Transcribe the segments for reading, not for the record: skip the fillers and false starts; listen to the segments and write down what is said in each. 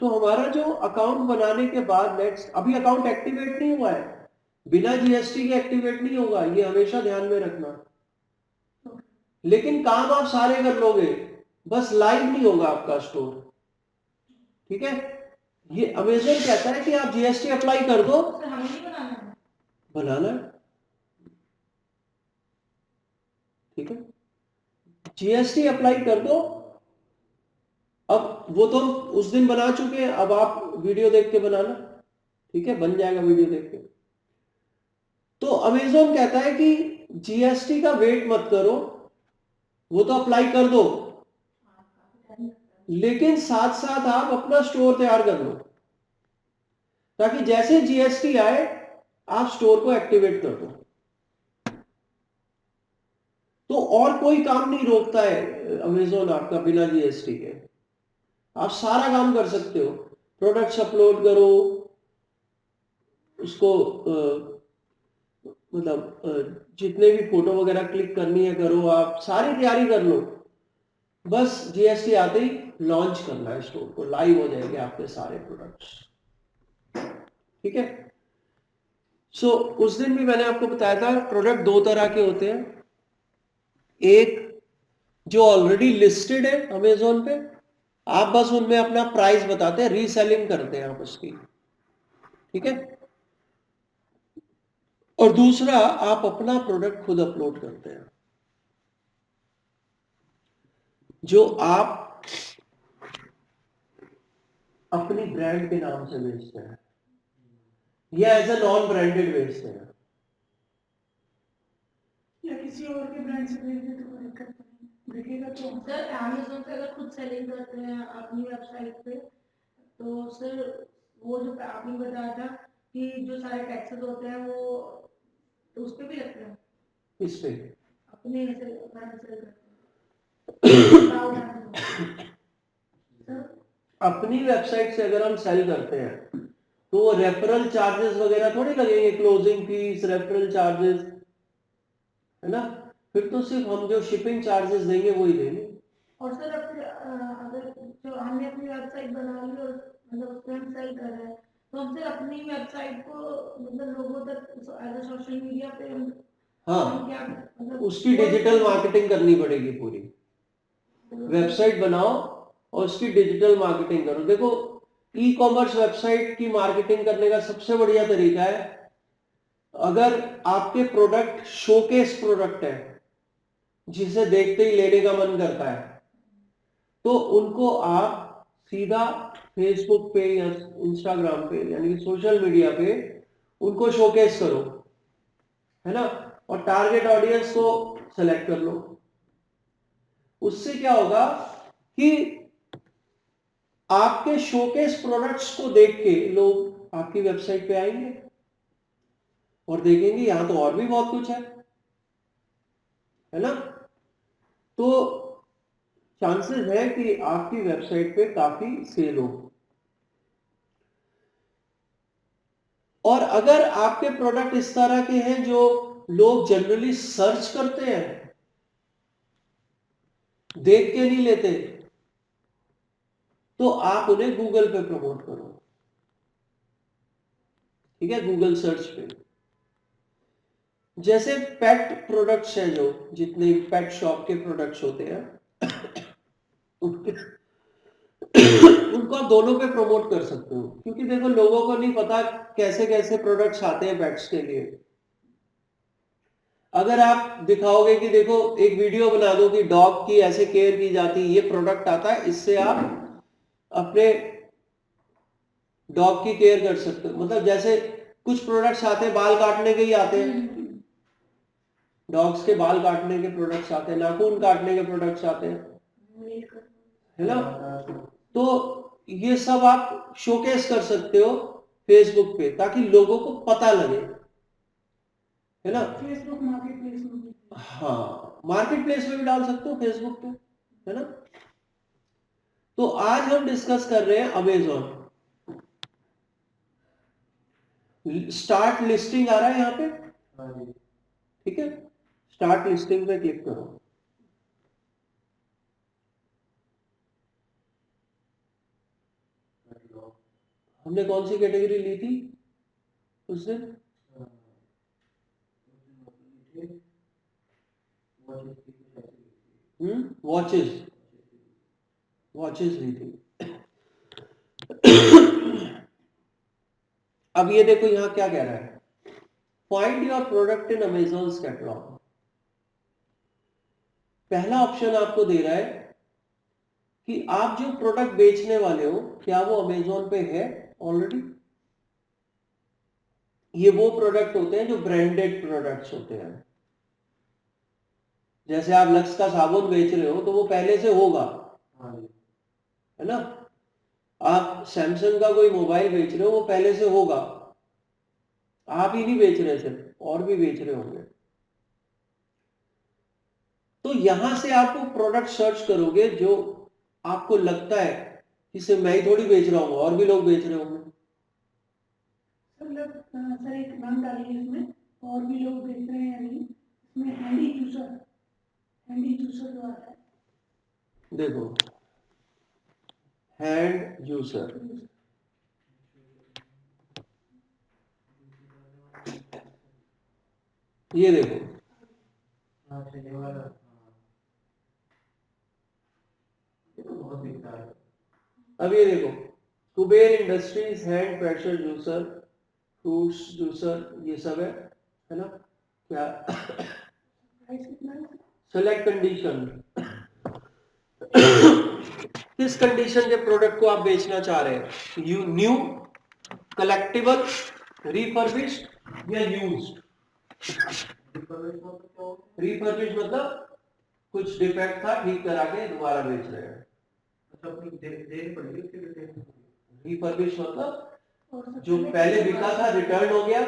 तो हमारा जो अकाउंट बनाने के बाद नेक्स्ट, अभी अकाउंट एक्टिवेट नहीं हुआ है, बिना जीएसटी के एक्टिवेट नहीं होगा, ये हमेशा ध्यान में रखना। लेकिन काम आप सारे कर लोगे, बस लाइव नहीं होगा आपका स्टोर। ठीक है, ये अमेज़न कहता है कि आप जीएसटी अप्लाई कर दो, बनाना। ठीक है, जीएसटी अप्लाई कर दो। अब वो तो उस दिन बना चुके हैं, अब आप वीडियो देख के बनाना। ठीक है, बन जाएगा वीडियो देख के। तो अमेज़न कहता है कि जीएसटी का वेट मत करो, वो तो अप्लाई कर दो, लेकिन साथ साथ आप अपना स्टोर तैयार कर लो, ताकि जैसे जीएसटी आए आप स्टोर को एक्टिवेट कर दो। तो और कोई काम नहीं रोकता है अमेज़न आपका बिना जीएसटी के, आप सारा काम कर सकते हो। प्रोडक्ट्स अपलोड करो, उसको मतलब जितने भी फोटो वगैरह क्लिक करनी है करो, आप सारी तैयारी कर लो, बस जीएसटी आते ही लॉन्च करना है स्टोर को, लाइव हो जाएंगे आपके सारे प्रोडक्ट्स। ठीक है, सो उस दिन भी मैंने आपको बताया था प्रोडक्ट दो तरह के होते हैं, एक जो ऑलरेडी लिस्टेड है अमेज़न पे, आप बस उनमें अपना प्राइस बताते हैं, रीसेलिंग करते हैं आप उसकी। ठीक है, और दूसरा आप अपना प्रोडक्ट खुद अपलोड करते हैं, जो आप अपनी ब्रांड के नाम से बेचते हैं या एज ए नॉन ब्रांडेड बेचते हैं, या किसी और के ब्रांड से बेच दे तो कोई दिक्कत नहीं दिखेगा। तो सर अमेज़न से अगर खुद सेलिंग करते हैं अपनी वेबसाइट पे, तो सर वो जो आपने बताया था कि जो सारे टैक्सेस होते हैं वो तो उस पे भी लगते हैं, इस पे अपने से ब्रांड से करते हैं। अपनी वेबसाइट से अगर हम सेल करते हैं तो वो रेफरल चार्जेस वगैरह थोड़ी लगेंगे, क्लोजिंग फीस, रेफरल चार्जेस, है ना, फिर तो सिर्फ हम जो शिपिंग चार्जेस देंगे वही देंगे। और सर अगर जो हमने अपनी वेबसाइट बना ली और मतलब उस पर हम सेल कर रहे हैं, तो हम सिर्फ अपनी वेबसाइट को मतलब लोगों तक एज सोशल मीडिया पे हम हाँ, मतलब उसकी डिजिटल मार्केटिंग करनी पड़ेगी पूरी, वेबसाइट बनाओ और उसकी डिजिटल मार्केटिंग करो। देखो, ई कॉमर्स वेबसाइट की मार्केटिंग करने का सबसे बढ़िया तरीका है, अगर आपके प्रोडक्ट शोकेस प्रोडक्ट है जिसे देखते ही लेने का मन करता है, तो उनको आप सीधा फेसबुक पे या इंस्टाग्राम पे यानी कि सोशल मीडिया पे उनको शोकेस करो, है ना, और टारगेट ऑडियंस को सेलेक्ट कर लो। उससे क्या होगा कि आपके शोकेस प्रोडक्ट्स को देख के लोग आपकी वेबसाइट पे आएंगे और देखेंगे यहां तो और भी बहुत कुछ है ना, तो चांसेस है कि आपकी वेबसाइट पे काफी सेल हो। और अगर आपके प्रोडक्ट इस तरह के हैं जो लोग जनरली सर्च करते हैं, देख के नहीं लेते, तो आप उन्हें गूगल पे प्रमोट करो। ठीक है, गूगल सर्च पे जैसे पेट प्रोडक्ट्स हैं, जो जितने पेट शॉप के प्रोडक्ट्स होते हैं उनके उनको आप दोनों पे प्रमोट कर सकते हो, क्योंकि देखो लोगों को नहीं पता कैसे कैसे प्रोडक्ट्स आते हैं पेट्स के लिए। अगर आप दिखाओगे कि देखो एक वीडियो बना दो कि डॉग की ऐसे केयर की जाती है, ये प्रोडक्ट आता है, इससे आप अपने डॉग की केयर कर सकते हो। मतलब जैसे कुछ प्रोडक्ट्स आते हैं बाल काटने के ही आते हैं, डॉग्स के बाल काटने के प्रोडक्ट्स आते हैं, नाखून काटने के प्रोडक्ट्स आते हैं, है ना, तो ये सब आप शोकेस कर सकते हो फेसबुक पे ताकि लोगों को पता लगे, है ना। फेसबुक मार्केट प्लेस में भी, हाँ, मार्केट प्लेस में भी डाल सकते हो फेसबुक पे, है ना। तो आज हम डिस्कस कर रहे हैं अमेज़न। स्टार्ट लिस्टिंग आ रहा है यहाँ पे, ठीक है, स्टार्ट लिस्टिंग पे क्लिक करो। हमने कौन सी कैटेगरी ली थी उस दिन? वॉचेस, वॉचेस ली थी। अब ये देखो यहाँ क्या कह रहा है, find your product in Amazon catalogue. पहला ऑप्शन आपको दे रहा है कि आप जो प्रोडक्ट बेचने वाले हो क्या वो अमेज़न पे है ऑलरेडी। ये वो प्रोडक्ट होते हैं जो ब्रांडेड प्रोडक्ट्स होते हैं। जैसे आप लक्स का साबुन बेच रहे हो तो वो पहले से होगा, है ना। आप सैमसंग का कोई मोबाइल बेच रहे हो वो पहले से होगा, आप ही नहीं बेच रहे, सिर्फ और भी बेच रहे होंगे। तो यहां से आपको प्रोडक्ट सर्च करोगे जो आपको लगता है कि सिर्फ मैं ही थोड़ी बेच रहा हूँ, और भी लोग बेच रहे होंगे। सर एक नाम डालिए इसमें, और भी लोग बेच रहे हैं या नहीं। इसमें हैंडी जूसर जो आता है, देखो हैंड जूसर, ये देखो अब ये देखो Kuber industries hand pressure juicer, fruits juicer, ये सब है ना। क्या प्राइस कितना है? सेलेक्ट कंडीशन, किस कंडीशन के प्रोडक्ट को आप बेचना चाह रहे हैं, यू न्यू, कलेक्टिबल, रिफर्बिश्ड या यूज्ड। रिफर्बिश्ड मतलब कुछ डिफेक्ट था ठीक करा के दोबारा बेच रहे हैं। रिफर्बिश्ड मतलब जो पहले बिका था रिटर्न हो गया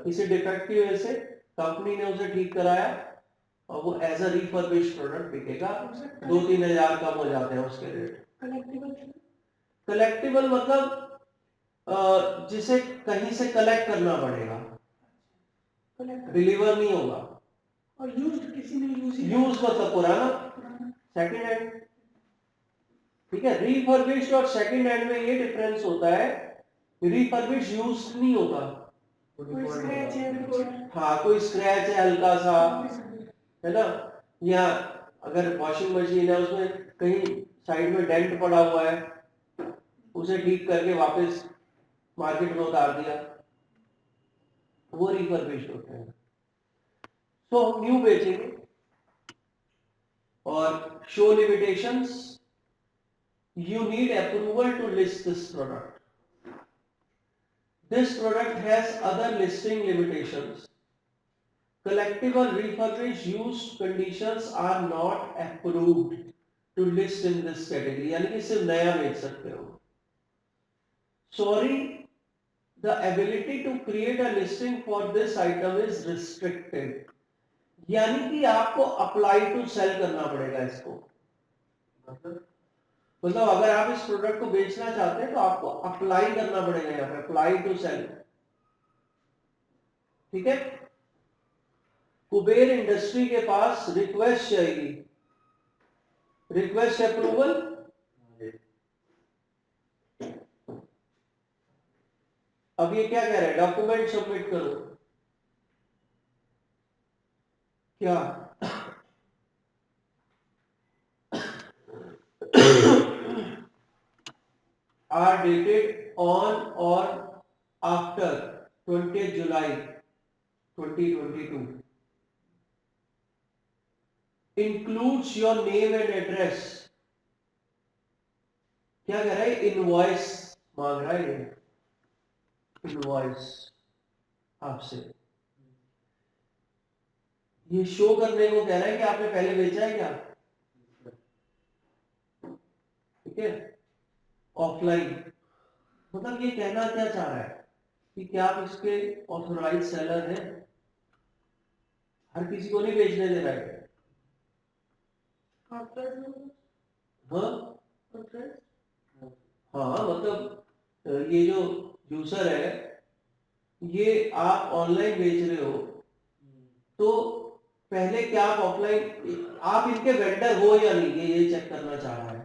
किसी डिफेक्ट की वजह से, कंपनी ने उसे ठीक कराया और वो एज अ रिफर्बिश्ड प्रोडक्ट बिकेगा। 2-3 हजार कम हो जाते हैं उसके रेट। कलेक्टिबल मतलब जिसे कहीं से कलेक्ट करना पड़ेगा, डिलीवर नहीं होगा। और यूज्ड किसी ने यूज मतलब पुराना, सेकंड हैंड, ठीक है। रिफर्बिश्ड और सेकंड हैंड में ये डिफरेंस होता है, रिफर्बिश्ड यूज नहीं होता, कोई स्क्रैच है, हाँ कोई स्क्रैच है हल्का सा, है ना, या अगर वॉशिंग मशीन है उसमें कहीं साइड में डेंट पड़ा हुआ है, उसे ठीक करके वापस मार्केट में उतार दिया, वो रिफर्बिश्ड होते हैं। तो हम न्यू बेचेंगे। और show limitations, you need approval to list this product. This product has other listing limitations. Collectible refurbished used conditions are not approved to list in this category. यानी कि सिर्फ नया बेच सकते हो। Sorry, the ability to create a listing for this item is restricted. यानी कि आपको apply to sell करना पड़ेगा इसको। मतलब अगर आप इस प्रोडक्ट को बेचना चाहते हैं तो आपको अप्लाई करना पड़ेगा यहाँ पे, अप्लाई टू सेल, ठीक है। कुबेर इंडस्ट्री के पास रिक्वेस्ट जाएगी, रिक्वेस्ट अप्रूवल, अब ये क्या कह रहा है, डॉक्यूमेंट सबमिट करो, क्या are dated on or after 20th July 2022, includes your name and address। क्या कह रहा है, इनवॉइस मांग रहा है, ये इनवॉइस आपसे ये शो करने को कह रहा है कि आपने पहले बेचा है क्या, ठीक है। ऑफलाइन मतलब ये कहना क्या चाह रहा है कि क्या आप इसके ऑथोराइज सेलर हैं, हर किसी को नहीं बेचने दे रहा है। हाँ मतलब ये जो यूजर है ये आप ऑनलाइन बेच रहे हो तो पहले क्या आप ऑफलाइन, आप इनके वेंडर हो या नहीं, ये चेक करना चाह रहा है।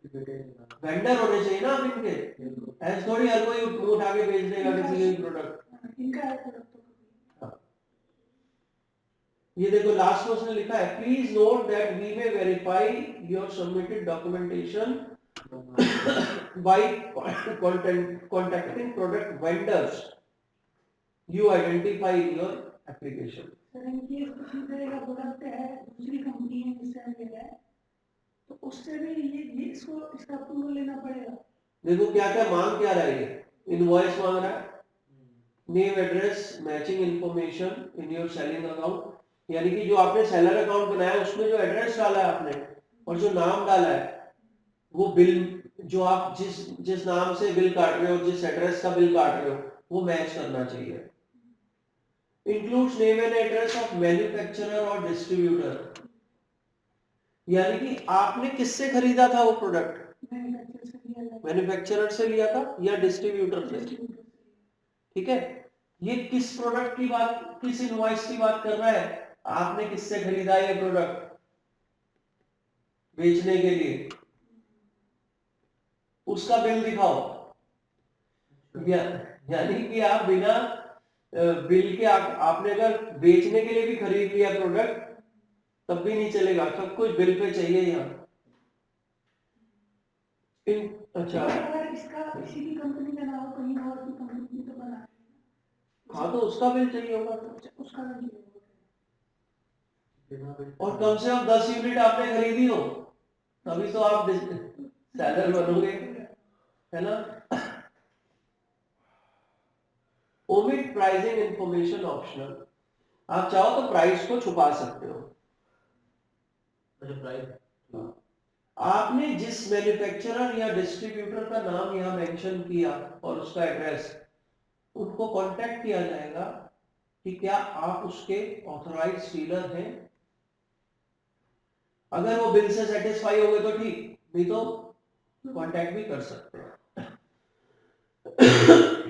वेंडर होने चाहिए ना आप इनके, ऐसे थोड़ी हर कोई उठा के बेच देगा किसी के प्रोडक्ट। इनका है प्रोडक्ट तो ये देखो लास्ट में उसने लिखा है, please note that we may verify your submitted documentation by contacting product vendors you identify in your application. Sir इनकी किसी तरह का प्रोडक्ट है दूसरी कंपनी है जिससे हम ले रहे हैं तो उससे भी ये इसको इसका अप्रूवल लेना पड़ेगा। देखो क्या क्या मांग क्या रहा है, ये इनवॉइस मांग रहा है, name address matching information in your selling account, यानी कि जो आपने सेलर अकाउंट बनाया उसमें जो एड्रेस डाला है आपने और जो नाम डाला है वो बिल, जो आप जिस नाम से बिल काट रहे हो, जिस एड्रेस का बिल काट रहे हो वो मैच करना चाहिए। Includes name and address of manufacturer और डिस्ट्रीब्यूटर, यानी कि आपने किससे खरीदा था वो प्रोडक्ट, मैन्युफैक्चरर से लिया था या डिस्ट्रीब्यूटर से, ठीक है। ये किस प्रोडक्ट की बात, किस इनवॉइस की बात कर रहा है, आपने किससे खरीदा ये प्रोडक्ट बेचने के लिए, उसका बिल दिखाओ। यानी कि आप बिना बिल के आपने अगर बेचने के लिए भी खरीद लिया प्रोडक्ट तब भी नहीं चलेगा, सब कुछ बिल पे चाहिए यहाँ। अच्छा अगर इसका किसी भी कंपनी का ना हो कहीं और की कंपनी तो बना, हाँ तो उसका बिल चाहिए होगा, उसका भी और कम से कम 10 यूनिट आपने खरीदी हो तभी तो आप सेलर बनोगे, है ना। ओमिट प्राइसिंग इंफॉर्मेशन ऑप्शनल, आप चाहो तो प्राइस को छुपा सकते हो। अच्छा प्राइस, आपने जिस मैन्युफैक्चरर या डिस्ट्रीब्यूटर का नाम यहाँ मेंशन किया और उसका एड्रेस, उनको कांटेक्ट किया जाएगा कि क्या आप उसके ऑथराइज्ड डीलर हैं। अगर वो बिल से सेटिस्फाई हो गए तो ठीक, नहीं तो कांटेक्ट भी कर सकते हैं।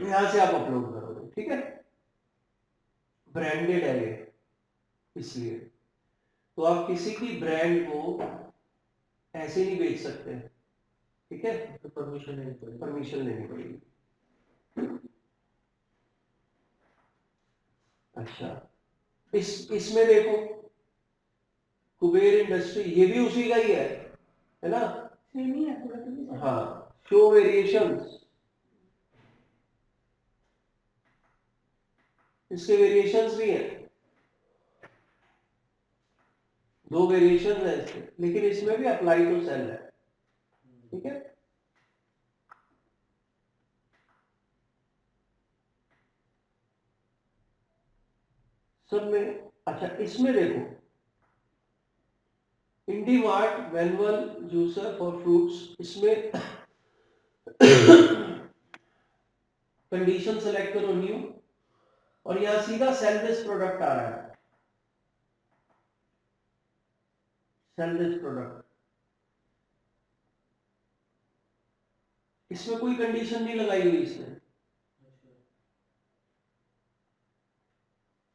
यहां से आप अपलोड करोगे, ठीक है। ब्रांडेड है ये, इसलिए तो आप किसी की ब्रांड को ऐसे नहीं बेच सकते, ठीक है, तो परमिशन लेनी पड़ेगी। परमिशन लेनी पड़ेगी। अच्छा इसमें देखो कुबेर इंडस्ट्री, ये भी उसी का ही है ना, सेम ही है प्रोडक्ट। हाँ, शो वेरिएशंस, इसके वेरिएशंस भी हैं, 2 वेरिएशन है इसके, लेकिन इसमें भी अप्लाई टू सेल है, ठीक है। सब में अच्छा इसमें देखो इंडीमार्ट मैनुअल जूसर फॉर फ्रूट्स, इसमें कंडीशन सेलेक्ट करो न्यू और यहां सीधा सेल दिस प्रोडक्ट आ रहा है, सेल दिस प्रोडक्ट, इसमें कोई कंडीशन नहीं लगाई हुई इसने।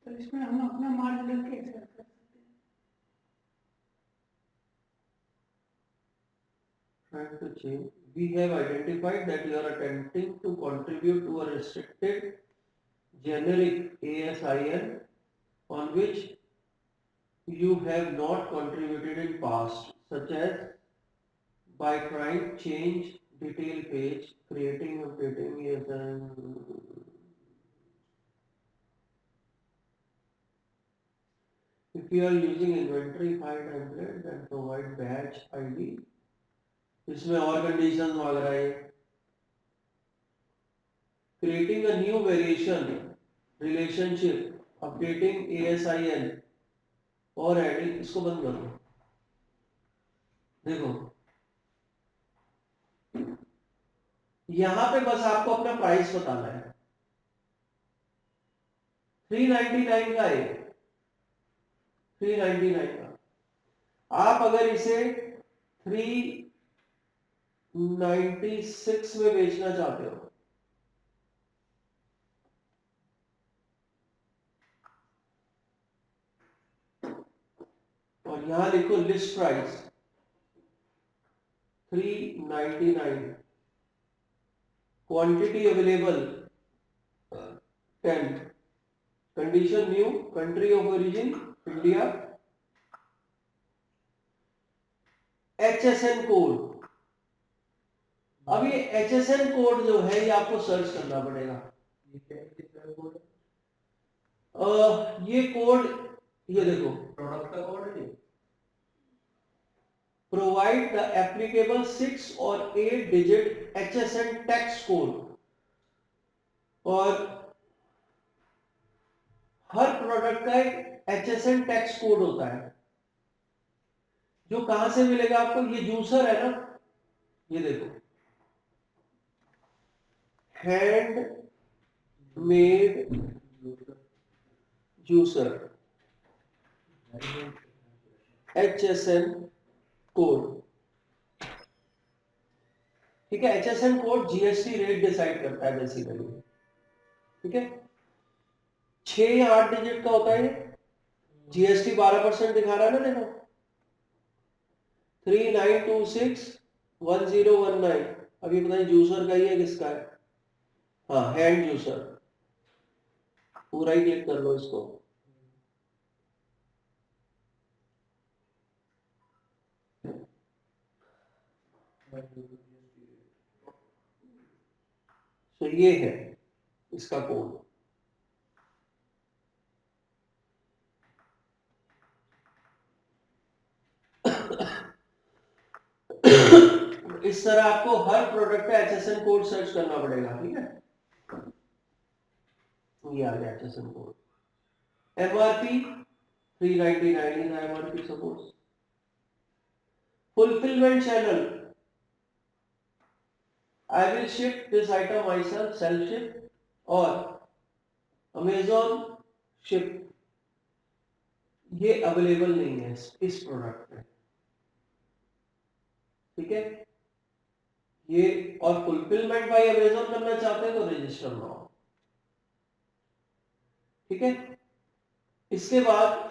तो इसमें हम अपना माल डाल के सेल कर सकते हैं। Trying to change. We have identified that you are attempting to contribute to a restricted generic ASIN on which you have not contributed in past, such as by trying change detail page, creating, updating ASIN. If you are using inventory file template, then provide batch ID. इसमें और condition मांग रहा है, creating a new variation relationship, updating ASIN और adding, इसको बंद करो। देखो यहां पे बस आपको अपना प्राइस बताना है, 399 का है, 399 का। आप अगर इसे 396 में बेचना चाहते हो और यहां लिखो list price 399, quantity available 10, condition new, country of origin India, HSN code. अब ये HSN कोड जो है ये आपको सर्च करना पड़ेगा। ये क्या कितना कोड है? ये कोड, ये देखो, प्रोडक्ट का कोड है। प्रोवाइड द एप्लीकेबल 6 और 8 डिजिट HSN टैक्स कोड। और हर प्रोडक्ट का एक HSN टैक्स कोड होता है, जो कहां से मिलेगा आपको? ये जूसर है ना, ये देखो, hand made juicer, HSN code. ठीक है, HSN code GST rate decide करता है बेसिकली। ठीक है, 6 या 8 डिजिट का होता है ये। GST 12% दिखा रहा है ना, देखो 39261019। अब ये पता नहीं जूसर का ही है किसका है? हाँ, हैंड जूसर। पूरा ही क्लिक कर लो इसको। तो ये है इसका कोड। इस तरह आपको हर प्रोडक्ट का HSN कोड सर्च करना पड़ेगा। ठीक है, ये आ गया HSN code. MRP 399 is MRP suppose. Fulfillment channel, I will ship this item myself, self ship और Amazon ship, ये अवेलेबल नहीं है इस प्रोडक्ट में। ठीक है, ये और फुलफिलमेंट बाय अमेजोन करना चाहते हैं तो रजिस्टर नाउ। ठीक है, इसके बाद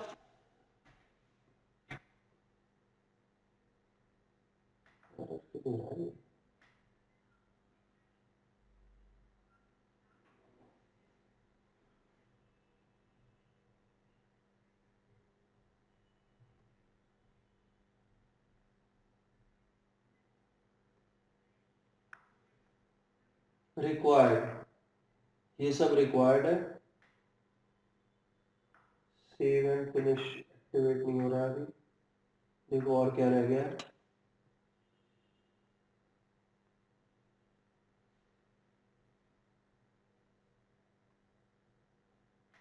रिक्वायर्ड, ये सब रिक्वायर्ड है। सेव एंड फिनिश एक्टिवेट नहीं हो रहा है अभी। देखो और क्या रह गया है।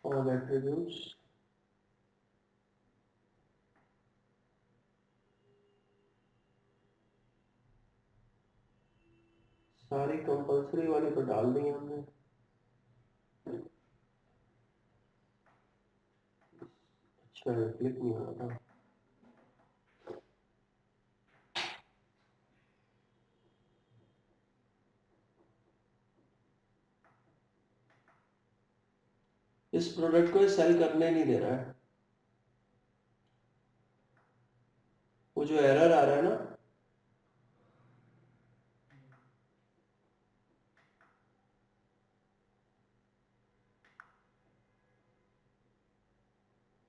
ऑल एट्रीब्यूट्स, सारी कंपल्सरी वाली तो डाल दी हमने। अच्छा, क्लिक नहीं हो रहा था। इस प्रोडक्ट को सेल करने नहीं दे रहा है। वो जो एरर आ रहा है ना,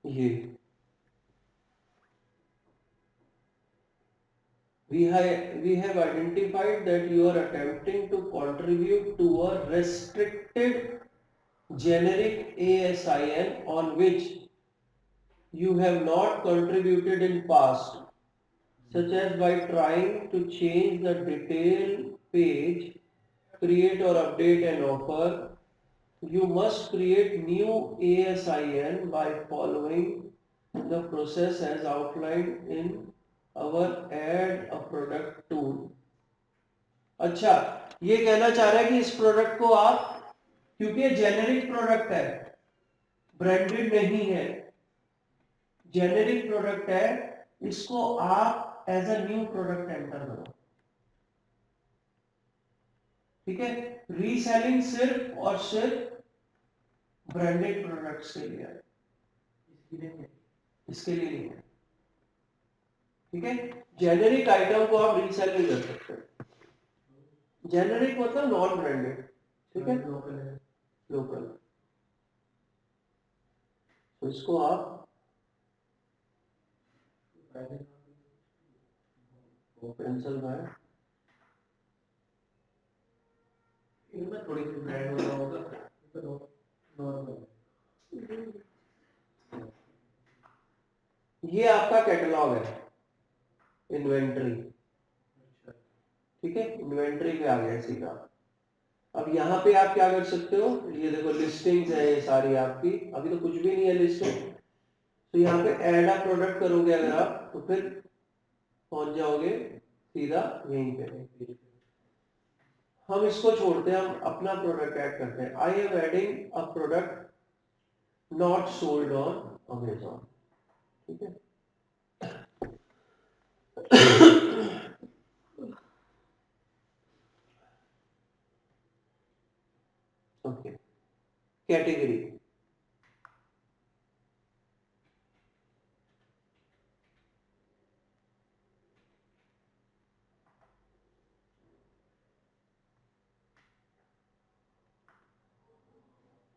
ये we have identified that you are attempting to contribute to a restricted generic ASIN on which you have not contributed in past, such as by trying to change the detail page, create or update an offer. You must create new ASIN by following the process as outlined in our add a product tool. अच्छा, ये कहना चाह रहा है कि इस product को आप, क्योंकि ये जेनेरिक प्रोडक्ट है, ब्रांडेड नहीं है, जेनेरिक प्रोडक्ट है, इसको आप as a new product enter करो। ठीक है, रीसेलिंग सिर्फ और सिर्फ ब्रांडेड प्रोडक्ट्स के लिए है, इसके लिए नहीं है। ठीक है। जेनेरिक आइटम को आप रीसेल नहीं कर सकते। जेनेरिक मतलब नॉन ब्रांडेड, ठीक है, लोकल है। लोकल। तो इसको आप पेंसिल में इनमें थोड़ी सी ब्रांड होता होगा, तो नॉर्मल। ये आपका कैटलॉग है, इन्वेंटरी, ठीक है, इन्वेंटरी पे आ गया सीधा। अब यहाँ पे आप क्या कर सकते हो, ये देखो लिस्टिंग्स है ये सारी आपकी, अभी तो कुछ भी नहीं है लिस्टिंग। तो यहाँ पे ऐड अ प्रोडक्ट करोगे अगर आप, तो फिर पहुंच जाओगे सीधा यहीं पे। हम इसको छोड़ते हैं, हम अपना प्रोडक्ट ऐड करते हैं। I am adding a product not sold on Amazon, ठीक है। Okay, category,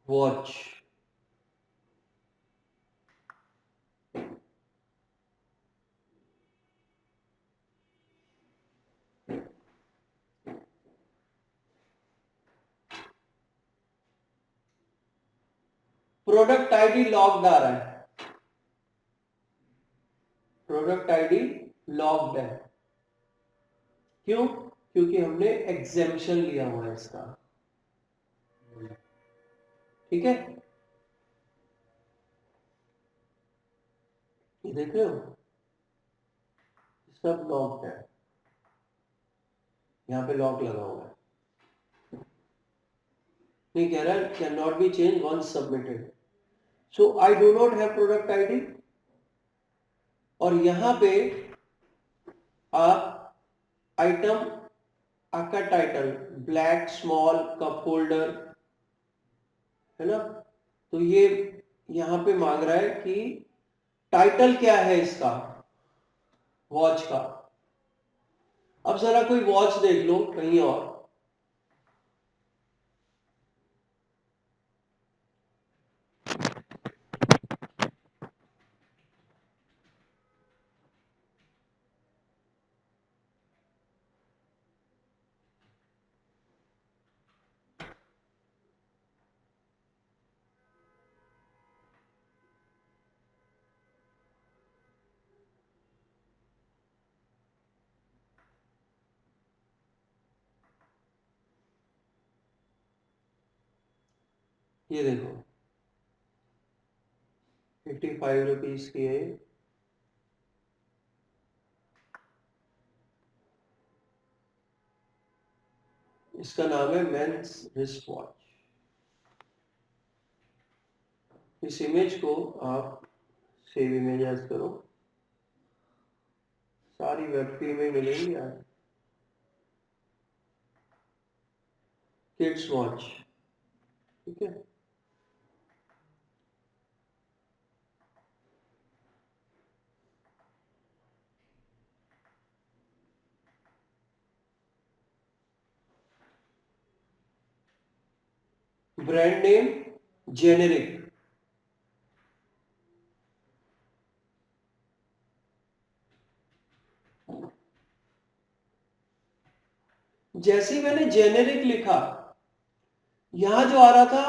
watch, product ID logged आ रहा है, प्रोडक्ट आईडी लॉग्ड है, क्यों? क्योंकि हमने एग्जेम्पशन लिया हुआ है इसका, ठीक है। ये देख रहे हो, सब लॉक्ड है, यहाँ पे लॉक लगा हुआ है, नहीं कह रहा है can not be change once submitted. So I do not have product ID, और यहां पे आप आइटम आपका title black small cup holder है ना, तो ये यहां पे मांग रहा है कि टाइटल क्या है इसका, वॉच का। अब जरा कोई वॉच देख लो कहीं और, ये देखो 85 रुपीज की है, इसका नाम है मेंस रिस्ट वॉच। इस इमेज को आप सेव इमेज एज करो, सारी वेब की इमेज मिलेंगी यार। किड्स वॉच, ठीक है, ब्रांड नेम जेनेरिक, जैसे ही मैंने जेनेरिक लिखा, यहां जो आ रहा था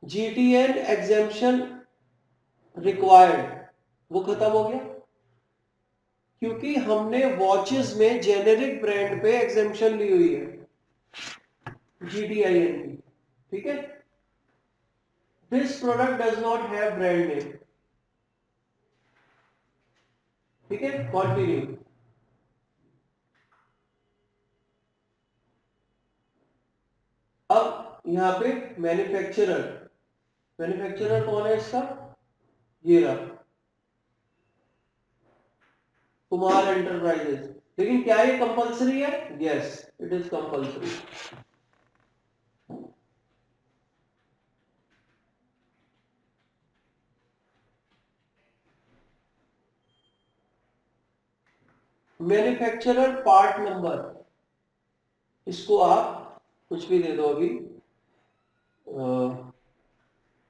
जीटीएन एग्जेम्पशन रिक्वायर्ड, वो खत्म हो गया, क्योंकि हमने वॉचेस में जेनेरिक ब्रांड पे एग्जेम्पशन ली हुई है, जीटीआईएन की, ठीक है। This product does not have brand name, ठीक है, कंटिन्यू। अब यहां पे मैन्युफैक्चरर, मैन्युफैक्चरर कौन है इसका, ये रहा कुमार एंटरप्राइजेस। लेकिन क्या ये कंपलसरी है? Yes, it is compulsory. Manufacturer part number, इसको आप कुछ भी दे दो अभी,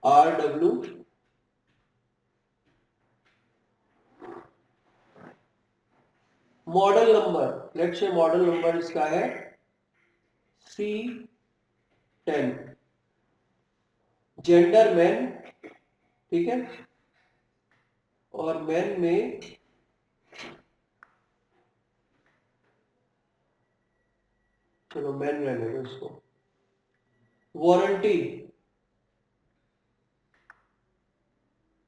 RW, model number, let's say model number इसका है C10, जेंडर मैन, ठीक है, और मैन में चलो मैन रहने दो इसको। वारंटी,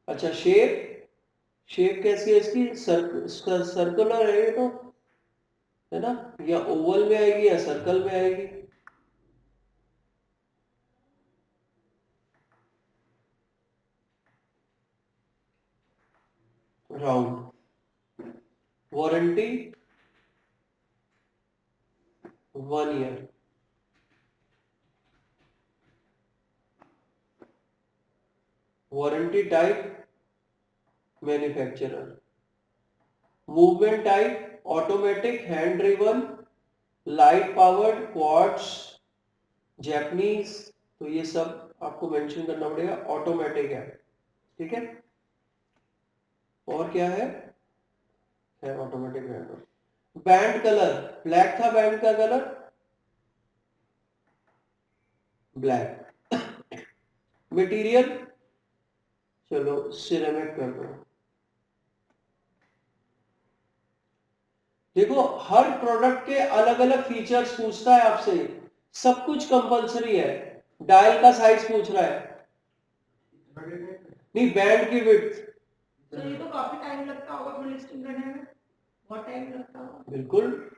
अच्छा शेप, शेप कैसी है इसकी, सर्कुलर है ये तो, है ना, या ओवल में आएगी या सर्कल में आएगी, round. Warranty 1 year. Warranty type manufacturer. Movement type automatic, hand driven, light powered, quartz, Japanese, तो ये सब आपको मेंशन करना पड़ेगा, ऑटोमेटिक है, ठीक है। और क्या है automatic band. Band colour black था, बैंड का कलर ब्लैक। मटेरियल चलो सिरेमिक कर दो। देखो हर प्रोडक्ट के अलग अलग फीचर्स पूछता है आपसे, सब कुछ कंपलसरी है। डायल का साइज पूछ रहा है, नहीं बैंड की विड्थ। तो ये तो काफी टाइम लगता होगा फिर लिस्टिंग करने में, बहुत टाइम लगता होगा। बिल्कुल,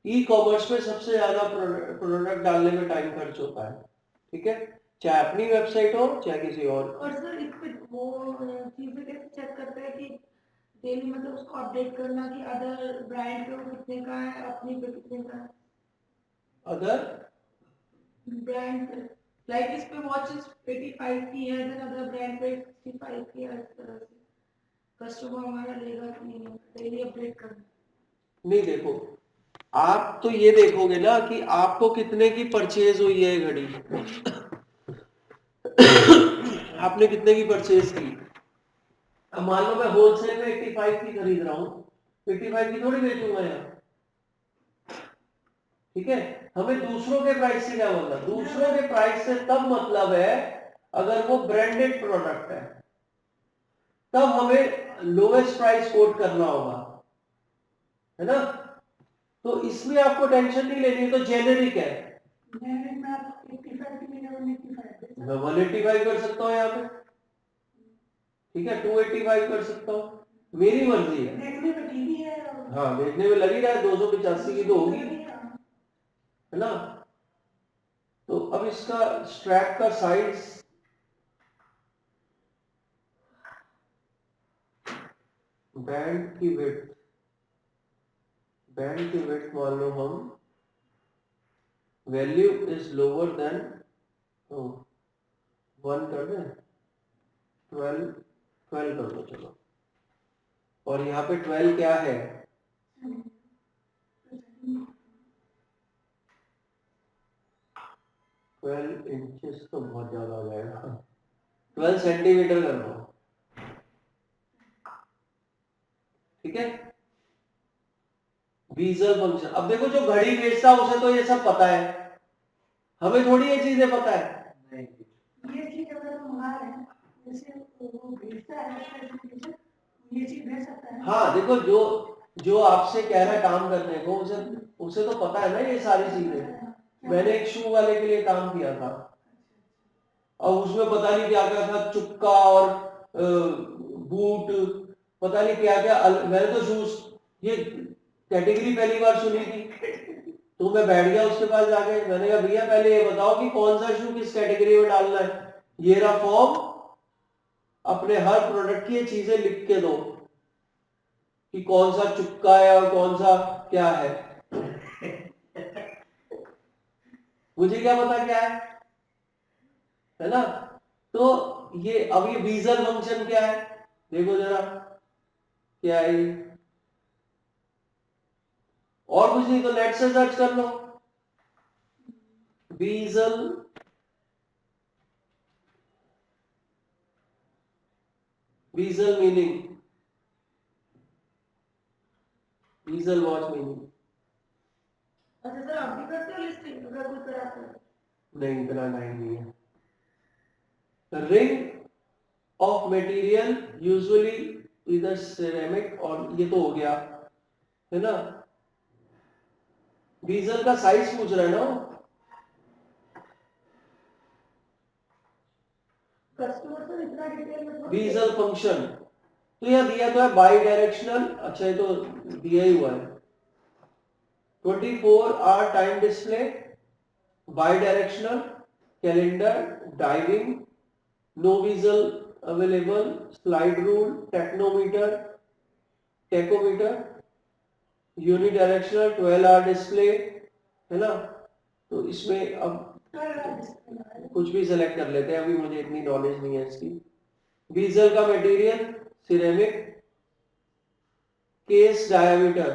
ई कॉमर्स में सबसे ज्यादा प्रोडक्ट डालने में टाइम खर्च होता है, ठीक है, चाहे अपनी वेबसाइट हो चाहे किसी और। और सर इस पे वो चीजें कैसे चेक करते हैं कि डेली मतलब उसको अपडेट करना कि अदर ब्रांड पे वो कितने का है, अपनी पे कितने का है, अदर ब्रांड पे लाइक इस पे वॉच 85 की है, देन अदर ब्रांड पे 65 की है, इस तरह से कस्टमर हमारा लेगा कि नहीं, डेली अपडेट करना। नहीं, देखो आप तो ये देखोगे ना कि आपको कितने की परचेज हुई है घड़ी, आपने कितने की परचेज की। अब मान लो मैं होलसेल में 85 की खरीद रहा हूँ, 85 की थोड़ी बेचूंगा यहाँ, ठीक है। हमें दूसरों के प्राइस से क्या मतलब, दूसरों के प्राइस से तब मतलब है अगर वो ब्रांडेड प्रोडक्ट है, तब हमें लोवेस्ट प्राइस कोट करना होगा, है ना। तो इसमें आपको टेंशन नहीं लेनी है, तो जेनेरिक है, मैं आप 85 की जगह 185 मैं 185 कर सकता हूँ यहाँ पे, ठीक है, 285 कर सकता हूँ, मेरी मर्जी है। देखने में टीवी है और हाँ देखने में लगी रहा है, 285 की तो होगी, है ना। तो अब इसका स्ट्रैप का साइज, बैंड की विड्थ, बैंड की विड्थ मान लो हम वैल्यू इज लोअर देन 1 कर दें, 12 कर दो चलो, और यहाँ पे 12 क्या है, 12 इंचेस तो बहुत ज्यादा हो जाएगा, 12 सेंटीमीटर कर दो, ठीक है। बीजल फंक्शन, अब देखो जो घड़ी बेचता है उसे तो ये सब पता है, हमें थोड़ी ये चीजें पता है। ये चीज अगर हम मंगा रहे हैं, जैसे वो भेजता है स्पेसिफिकेशन, ये चीज भेज सकता है। हाँ देखो, जो जो आपसे कह रहा है काम करने को, उसे उसे तो पता है ना ये सारी चीजें। मैंने एक शू वाले के लिए काम किया था, और उसमें पता नहीं क्या क्या था, चुक्का और बूट, पता नहीं क्या क्या, मैंने तो शूज ये कैटेगरी पहली बार सुनी थी, तो मैं बैठ गया उसके पास जाके, मैंने कहा भैया पहले ये बताओ कि कौन सा शू किस कैटेगरी में डालना है, ये रहा फॉर्म, अपने हर प्रोडक्ट की ये चीजें लिख के दो कि कौन सा चुक्का है और कौन सा क्या है, मुझे क्या पता क्या है ना। तो ये अब ये बीजल फंक्शन क्या है, देखो जरा क्या है, और कुछ नहीं तो नेट से सर्च कर लो, बीजल मीनिंग, बीजल वॉच मीनिंग। अच्छा सर, आप भी करते हो लिस्टिंग अगर कोई कराते हो? नहीं, इतना टाइम नहीं है। रिंग ऑफ मटेरियल यूजुअली इधर सिरेमिक, और ये तो हो गया है ना। बीजल का साइज पूछ रहा है ना, कस्टमर से इतना डिटेल में बीजल फंक्शन तो यह दिया तो है बाई डायरेक्शनल। अच्छा, ये तो दिया ही हुआ है। 24 hour time display, bidirectional, calendar, diving, no bezel available, slide rule, tachometer, tachometer, unidirectional, 12 hour display, है ना। तो इसमें अब कुछ भी सेलेक्ट कर लेते हैं, अभी मुझे इतनी नॉलेज नहीं है इसकी। बीजल का मटेरियल सिरेमिक, केस डायमीटर,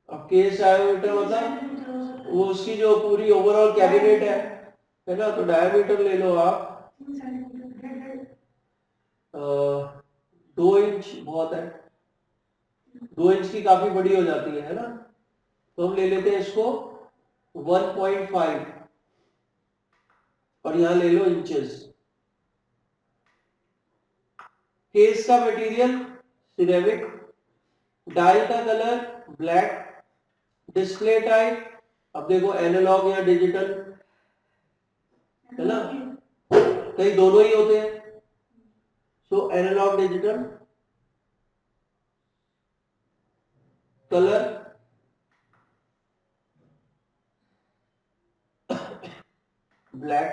अब केस डायमीटर मतलब वो उसकी जो पूरी ओवरऑल कैबिनेट है ना, तो डायमीटर ले लो आप 2 इंच बहुत है, 2 इंच की काफी बड़ी हो जाती है ना। तो हम ले लेते हैं इसको 1.5 और यहां ले लो इंचेस। केस का मटेरियल सिरेमिक, डायल का कलर ब्लैक, डिस्प्ले टाइप अब देखो एनालॉग या डिजिटल, है ना, कई दोनों ही होते हैं, so analog digital. Colour black,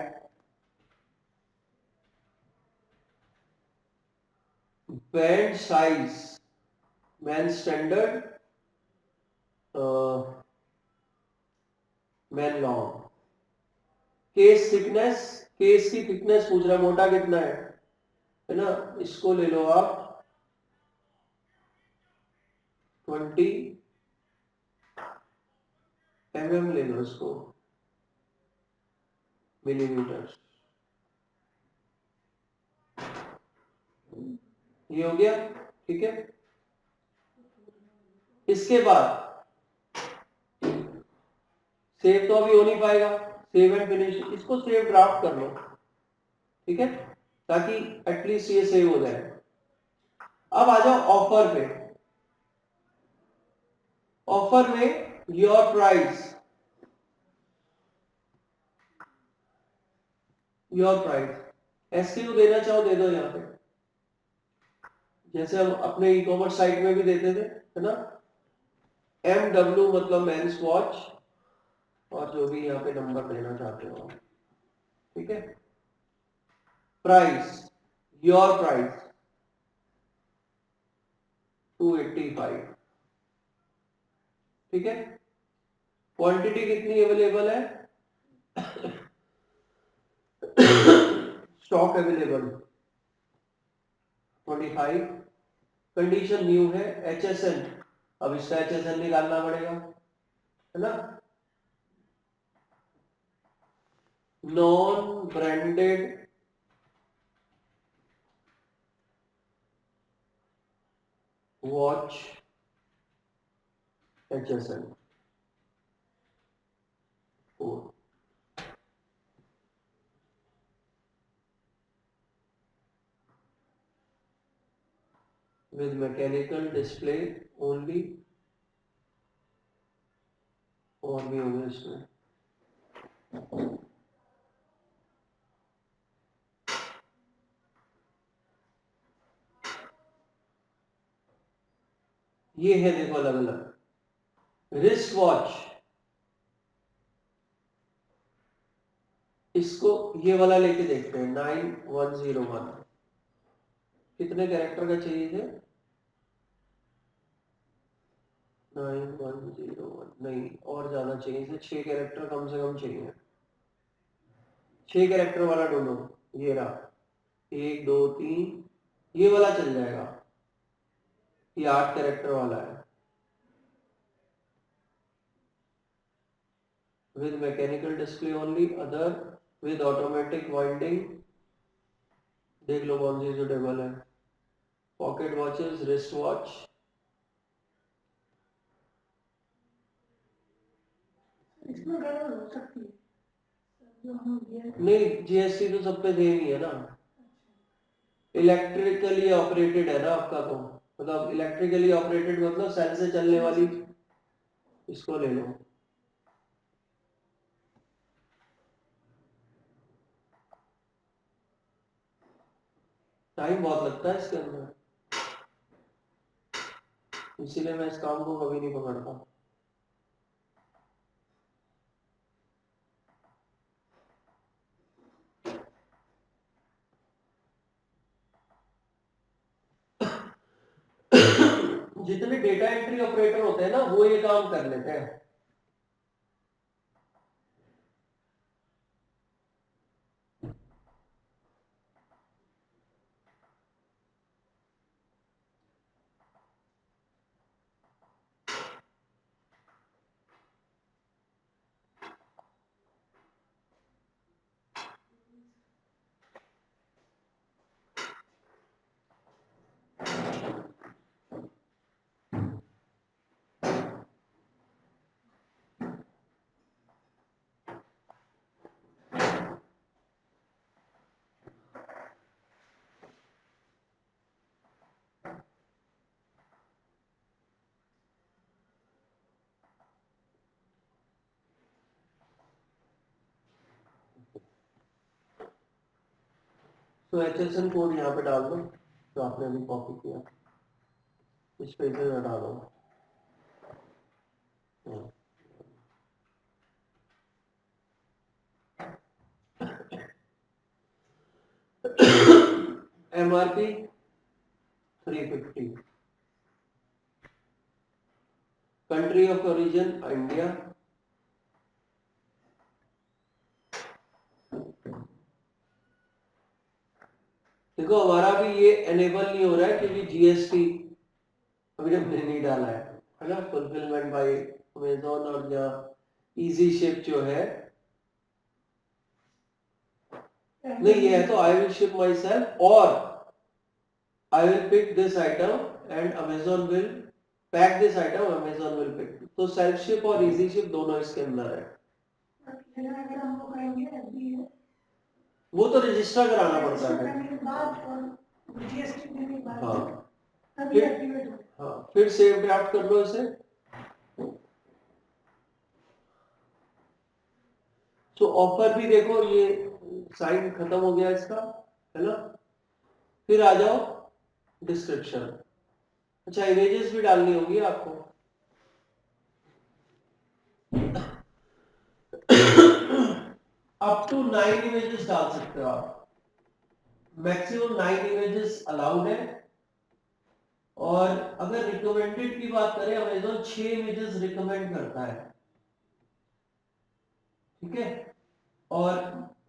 band size man standard, man long. Case thickness, case की थिकनेस पूछ रहा है, मोटा कितना है ना, इसको ले लो आप 20 mm ले लो इसको, मिलीमीटर। ये हो गया, ठीक है। इसके बाद सेव तो अभी हो नहीं पाएगा, सेव एंड फिनिश, इसको सेव ड्राफ्ट कर लो, ठीक है, ताकि एटलीस्ट ये सेव हो जाए। अब आ जाओ ऑफर पे। ऑफर में your price, your price SQ देना चाहो दे दो यहाँ पे, जैसे हम अपने ई कॉमर्स साइट में भी देते थे, है ना। MW मतलब मेंस वॉच, और जो भी यहाँ पे नंबर देना चाहते हो, ठीक है। प्राइस, योर प्राइस 285, ठीक है। क्वांटिटी कितनी अवेलेबल है, स्टॉक अवेलेबल 25, कंडीशन न्यू है, HSN, अब इसका HSN निकालना पड़ेगा, है ना। Non branded watch HSN 4, with mechanical display only, और भी होंगे इसमें, ये है देखो अलग अलग। रिस्ट वॉच, इसको ये वाला लेके देखते हैं 9101, कितने कैरेक्टर का चाहिए थे, 9101 नहीं, और ज्यादा चाहिए थे, 6 कैरेक्टर कम से कम चाहिए, 6 कैरेक्टर वाला ढूंढो। ये रहा 1 2 3, ये वाला चल जाएगा, ये 8 कैरेक्टर वाला है, with mechanical display only, other with automatic winding. देख लो कौन सी सुटेबल है. Pocket watches, wrist watch. इसमें गड़बड़ हो सकती है जो हम नहीं, जीएसटी तो सब पे सेम ही है ना. इलेक्ट्रिकली ऑपरेटेड है ना आपका, तो मतलब इलेक्ट्रिकली ऑपरेटेड मतलब सेल से चलने वाली. इसको ले लो. टाइम बहुत लगता है इसके अंदर, इसीलिए मैं इस काम को कभी नहीं पकड़ता. जितने डेटा एंट्री ऑपरेटर होते हैं ना वो ये काम कर लेते हैं. तो HSN कोड यहाँ पे डाल दो जो आपने अभी कॉपी किया, इस पेज पे हटा दो. MRP 350. Country of origin India. देखो हमारा भी ये एनेबल नहीं हो रहा है क्योंकि जीएसटी अभी हमने नहीं डाला है ना. फुलफिलमेंट बाय अमेजोन और या इजी शिप जो है नहीं, ये है तो I will ship myself और I will pick this item and Amazon will pack this item, Amazon will pick. तो सेल्फ शिप और इजी शिप दोनों इसके अंदर है. अगर हम वो करेंगे FBA वो तो रजिस्टर कराना पड़ता है. करने के बाद और जीएसटी देने के बाद हाँ तभी एक्टिवेट होगा. हाँ, फिर सेव ड्राफ्ट कर लो इसे. तो ऑफर भी देखो ये साइन खत्म हो गया इसका, है ना. फिर आ जाओ डिस्क्रिप्शन. अच्छा, इमेजेस भी डालनी होगी आपको. अप टू 9 इमेजेस डाल सकते हो आप. मैक्सिमम 9 इमेजेस अलाउड है. और अगर रिकमेंडेड की बात करें, अमेजोन 6 इमेजेस रिकमेंड करता है. ठीक है, और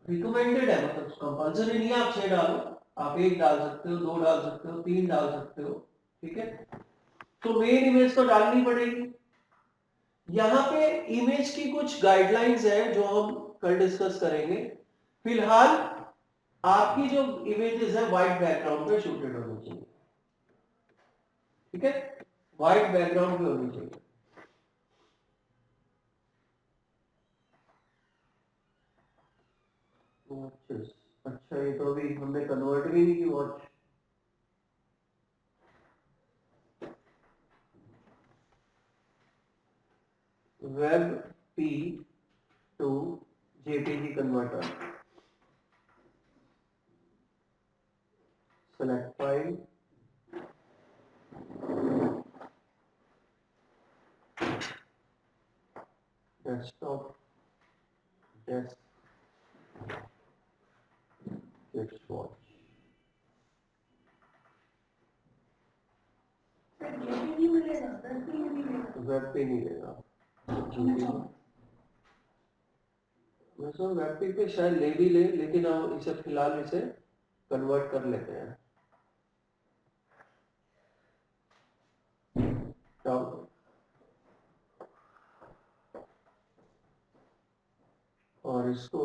रिकमेंडेड है मतलब कंपल्सरी नहीं है आप 6 डालो. आप 1 डाल सकते हो, 2 डाल सकते हो, 3 डाल सकते हो. ठीक है, तो मेन इमेज तो डालनी पड़ेगी. यहाँ पे इमेज की कुछ गाइडलाइंस है जो हम कल डिस्कस करेंगे. फिलहाल आपकी जो इमेजेस है व्हाइट बैकग्राउंड पे शूटेड होनी चाहिए. ठीक है, व्हाइट बैकग्राउंड पे होनी चाहिए. वॉचेस, अच्छा ये तो अभी हमने कन्वर्ट भी नहीं की watch. Web P to JPG converter. Select file, desktop, desk watch. नहीं मिलेगा, नहीं मिलेगा. वेब पे नहीं लेगा. वेब पे पे शायद ले भी ले, लेकिन हम इसे फिलहाल इसे कन्वर्ट कर लेते हैं. और इसको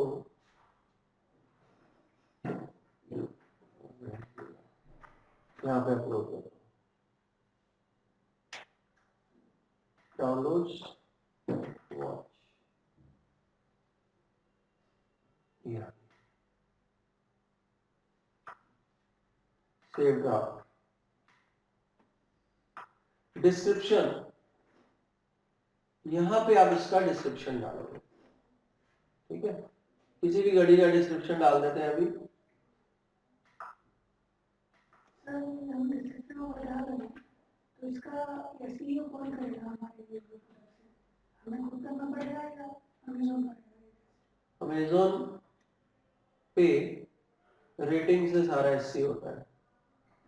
यहाँ पे अपलोड करो, downloads watch, save draft. Description, यहां पे आप इसका डिस्क्रिप्शन डालोगे, ठीक है, किसी भी घड़ी का डिस्क्रिप्शन डाल देते हैं अभी। सर हम डिस्क्रिप्शन में बता रहे हैं तो इसका एसईओ कौन करेगा हमारे लिए तरफ से? हमें खुद करना पड़ेगा या अमेजोन करेगा? अमेजोन पे रेटिंग से सारा एसईओ होता है।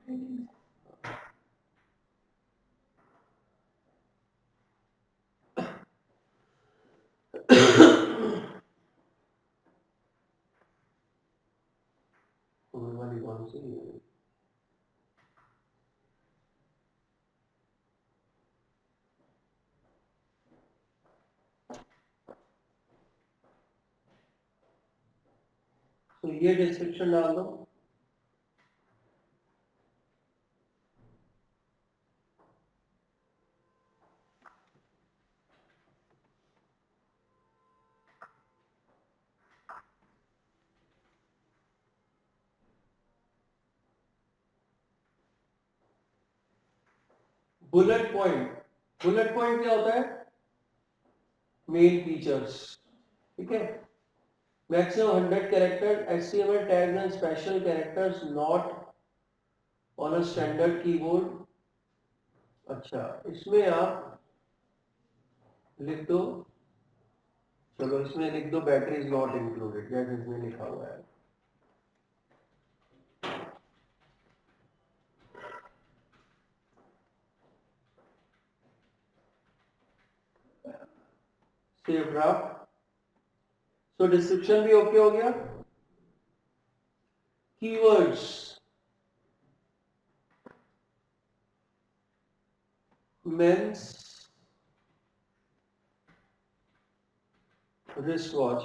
रेटिंग वाली कौन सी है? तो ये डिस्क्रिप्शन डाल दो। बुलेट पॉइंट, बुलेट पॉइंट क्या होता है? मेन फीचर्स, ठीक है। Maximum 100 character, HTML tags and special characters not on a standard keyboard. अच्छा, इसमें आप लिख दो, चलो इसमें लिख दो बैटरी इज नॉट इंक्लूडेड, जैसे इसमें लिखा हुआ है। Save draft. सो डिस्क्रिप्शन भी ओके हो गया। Keywords, men's wrist watch,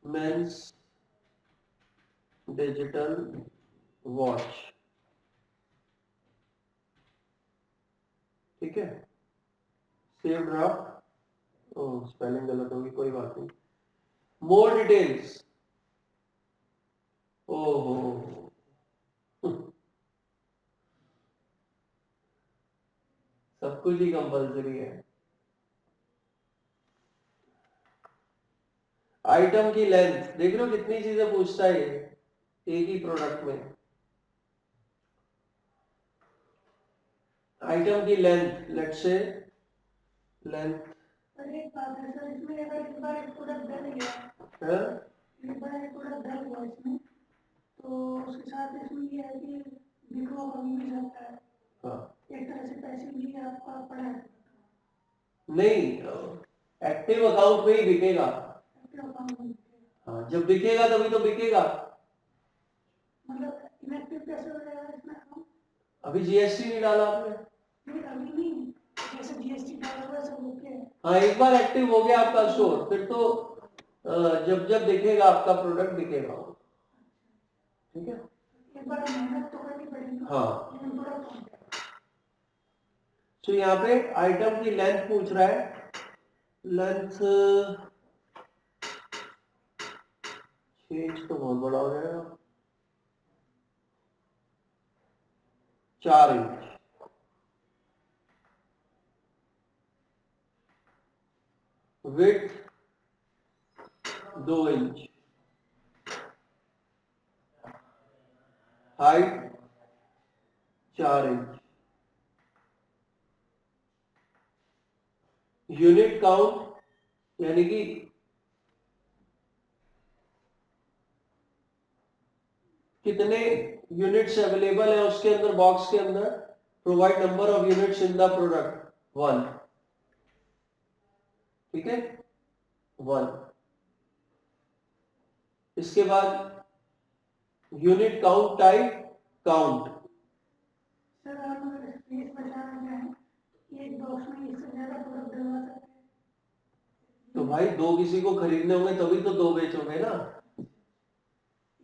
men's digital watch, ठीक है। Save draft. ओह, स्पेलिंग गलत होगी, कोई बात नहीं। मोर डिटेल्स, ओहो सब कुछ ही कंपलसरी है। आइटम की लेंथ देख लो कितनी चीजें पूछता है ये एक ही प्रोडक्ट में। आइटम की length, let's say length sir एक बात है सर, इसमें अगर एक बार एक प्रोडक्ट डल गया, है, एक बार एक प्रोडक्ट डल गया इसमें, तो उसके साथ इसमें ये है कि विड्रॉ कभी भी सकता है, हाँ। एक तरह से पैसे लिए आपका पड़ा है। नहीं, एक्टिव अकाउंट में ही बिकेगा। एक्टिव अकाउंट में हाँ, जब बिकेगा तभी तो बिकेगा। मतलब इनएक्टिव कैसे हो जाएगा इसमें अकाउंट? अभी जीएसटी नहीं डाला आपने। नहीं अभी नहीं, जैसे जीएसटी डाला हुआ सब ओके है। हाँ, एक बार एक्टिव हो गया आपका स्टोर, फिर तो जब जब दिखेगा आपका प्रोडक्ट दिखेगा, ठीक है। एक बार मेहनत तो करनी पड़ेगी। हाँ। लेकिन प्रोडक्ट हो गया। तो यहाँ पे आइटम की लेंथ पूछ रहा है, लेंथ 6 इंच तो बहुत बड़ा हो जाएगा, 4 inch, width 2 inch, height 4 inch, unit count यानी कि कितने यूनिट्स अवेलेबल है उसके अंदर, बॉक्स के अंदर, provide number of units in the product 1, ठीक है, 1। इसके बाद unit count type count. Sir आप अगर स्पेस बचाना चाहें एक बॉक्स में इससे ज्यादा प्रोडक्ट डलवा सकते हैं। तो भाई दो किसी को खरीदने होंगे तभी तो दो बेचोगे ना,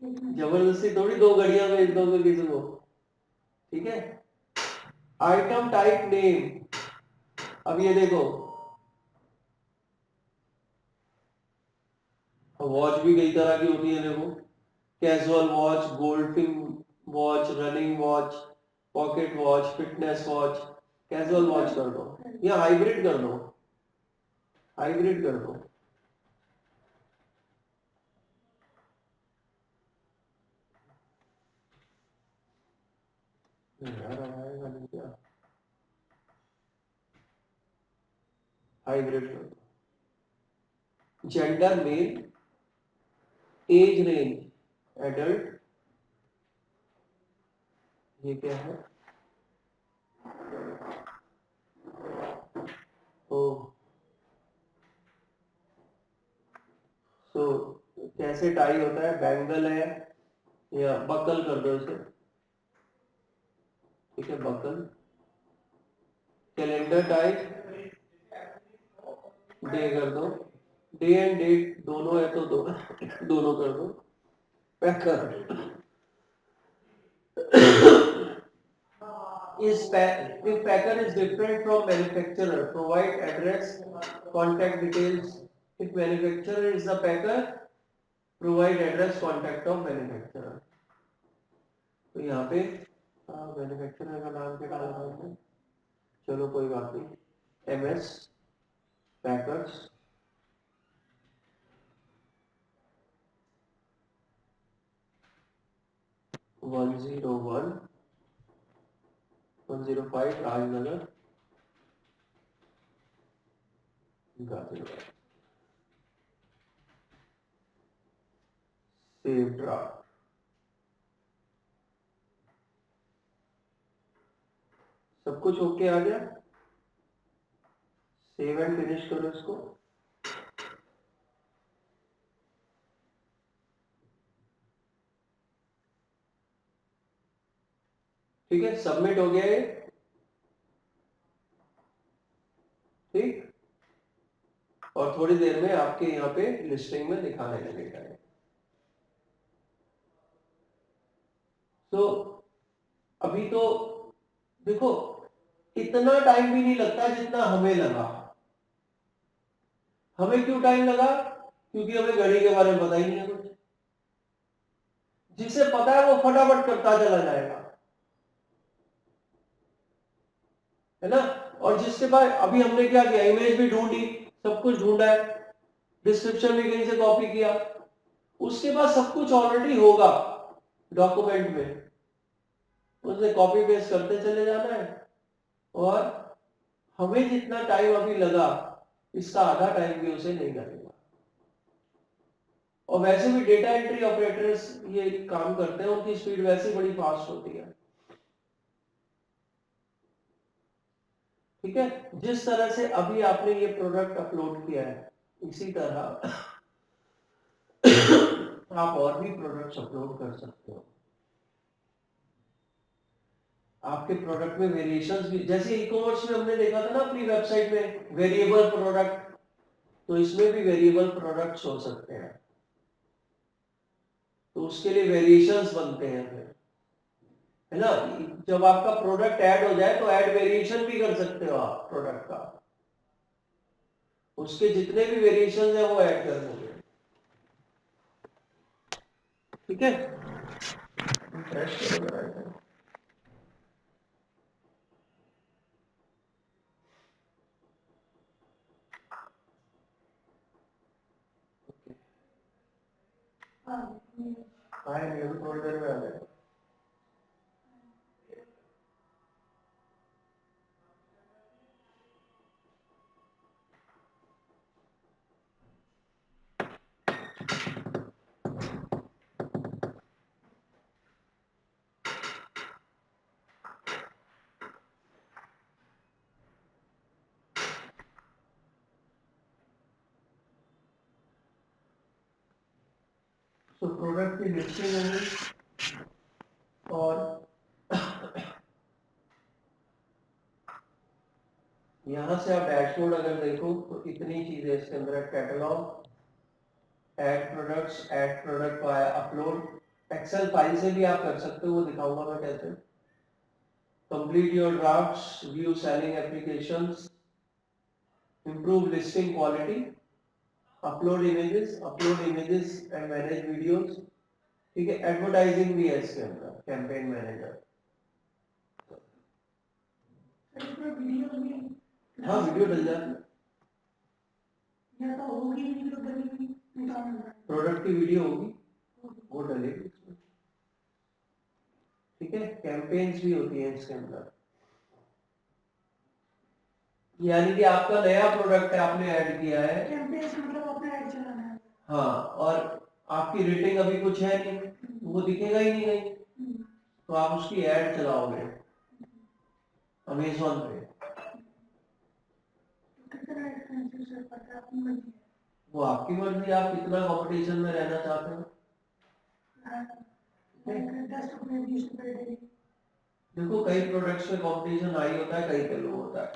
जबरदस्ती थोड़ी दो घड़ियां बेच दोगे किसी को। ठीक है। आइटम टाइप नेम, अब ये देखो वॉच भी कई तरह की होती है, देखो casual watch, golfing watch, running watch, pocket watch, fitness watch. Casual watch कर दो या हाइब्रिड कर दो, हाइब्रिड कर दो। यार आएगा नहीं क्या, हाइब्रिड कर दो। Gender male, age range adult, ये क्या है, ओ सो कैसे टाई होता है, बैंगल है या बकल कर दो इसे। ठीक है बकल। कैलेंडर टाइप डे कर दो, डे एंड डेट दोनों है तो दो दोनों कर दो। पैकर is if packer is different from manufacturer, provide address, contact details. If manufacturer is the packer, provide address, contact of manufacturer. तो यहाँ पे मैन्युफैक्चरर का नाम क्या डालना है, चलो कोई बात नहीं, MS packers. One 105 Rajnagar Ghaziabad. Save draft, सब कुछ ओके आ गया। सेव एंड फिनिश करो इसको। ठीक है सबमिट हो गया ये। ठीक, और थोड़ी देर में आपके यहाँ पे लिस्टिंग में दिखाने लगेगा। तो अभी तो देखो इतना टाइम भी नहीं लगता जितना हमें लगा। हमें क्यों टाइम लगा, क्योंकि हमें घड़ी के बारे में पता ही नहीं है कुछ। जिसे पता है वो फटाफट करता चला जाएगा, है ना। और जिसके पास अभी हमने क्या किया, इमेज भी ढूंढी, सब कुछ ढूंढा है, डिस्क्रिप्शन भी कहीं से कॉपी किया, उसके पास सब कुछ ऑलरेडी होगा डॉक्यूमेंट में, उसने कॉपी पेस्ट करते चले जाना है। और हमें जितना टाइम अभी लगा इसका आधा टाइम भी उसे नहीं लगेगा। और वैसे भी डेटा एंट्री ऑपरेटर्स ये काम करते हैं, उनकी स्पीड वैसे बड़ी फास्ट होती है। ठीक है, जिस तरह से अभी आपने ये प्रोडक्ट अपलोड किया है इसी तरह आप और भी प्रोडक्ट्स अपलोड कर सकते हो। आपके प्रोडक्ट में वेरिएशंस भी, जैसे ई कॉमर्स में हमने देखा था ना अपनी वेबसाइट में वेरिएबल प्रोडक्ट, तो इसमें भी वेरिएबल प्रोडक्ट्स हो सकते हैं। तो उसके लिए वेरिएशंस बनते हैं फिर, है ना। जब आपका प्रोडक्ट ऐड हो जाए तो ऐड वेरिएशन भी कर सकते हो आप प्रोडक्ट का, उसके जितने भी वेरिएशंस हैं वो ऐड कर दोगे। ठीक है, आएंगे थोड़ी देर में आ जाएगा। तो प्रोडक्ट की लिस्टिंग होगी, और यहाँ से आप डैशबोर्ड अगर देखो तो इतनी चीजें इसके अंदर, catalogue, add product via upload, Excel file से भी आप कर सकते हो, वो दिखाऊंगा मैं कैसे। Complete your drafts, view selling applications, improve listing quality, upload images and manage videos, ठीक है। एडवर्टाइजिंग भी है इसके अंदर, कैंपेन मैनेजर। सर इसमें वीडियो भी, हाँ वीडियो डल जाती है, या तो होगी वीडियो डली हुई निकालना है। प्रोडक्ट की वीडियो होगी वो डलेगी इसमें, ठीक है। कैंपेन्स भी होती है इसके अंदर, यानी कि आपका नया प्रोडक्ट है, आपने ऐड किया है, कैंपेन्स मतलब अपना ऐड चलाना है। हाँ, और आपकी रेटिंग अभी कुछ है नहीं, वो दिखेगा ही नहीं कहीं, तो आप उसकी ऐड चलाओगे अमेज़न पे, कितना एक्सपेंसिव सर पड़ता है अपनी मर्जी है। वो आपकी मर्जी, आप कितना कंपटीशन में रहना चाहते हो। 10 रुपये 20 रुपये डेली। देखो कई प्रोडक्ट्स में कंपटीशन हाई होता है, कई पे लो होता है,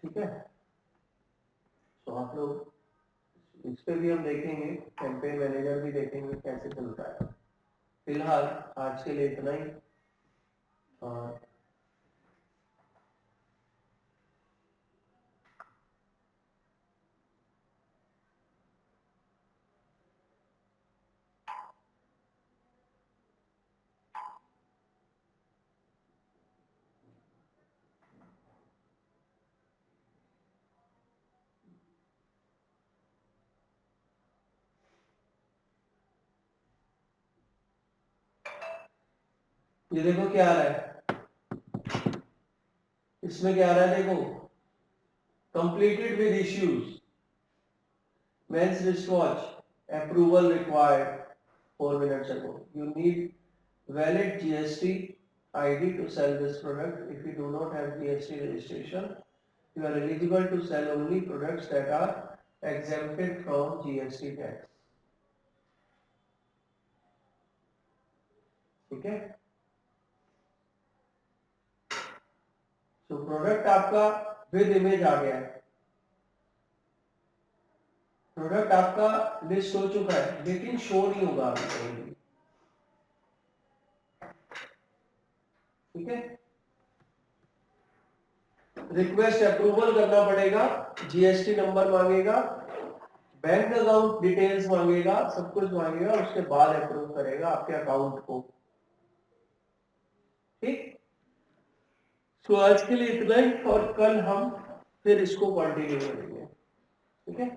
ठीक है। तो आप लोग इस पे भी हम देखेंगे, कैंपेन मैनेजर भी देखेंगे कैसे चलता है। फिलहाल आज के लिए इतना ही, और ये देखो क्या आ रहा है, इसमें क्या आ रहा है, देखो completed with issues, men's wristwatch, approval required 4 minutes ago, you need valid GST ID to sell this product. If you do not have GST registration, you are eligible to sell only products that are exempted from GST tax, ठीक है। तो product आपका with image आ गया है, product आपका list हो चुका है, लेकिन शो नहीं होगा अभी कहीं भी, ठीक है। रिक्वेस्ट अप्रूवल करना पड़ेगा, जीएसटी नंबर मांगेगा, बैंक अकाउंट डिटेल्स मांगेगा, सब कुछ मांगेगा, उसके बाद अप्रूव करेगा आपके अकाउंट को, ठीक। तो आज के लिए इतना ही, और कल हम फिर इसको कंटिन्यू करेंगे, ठीक है।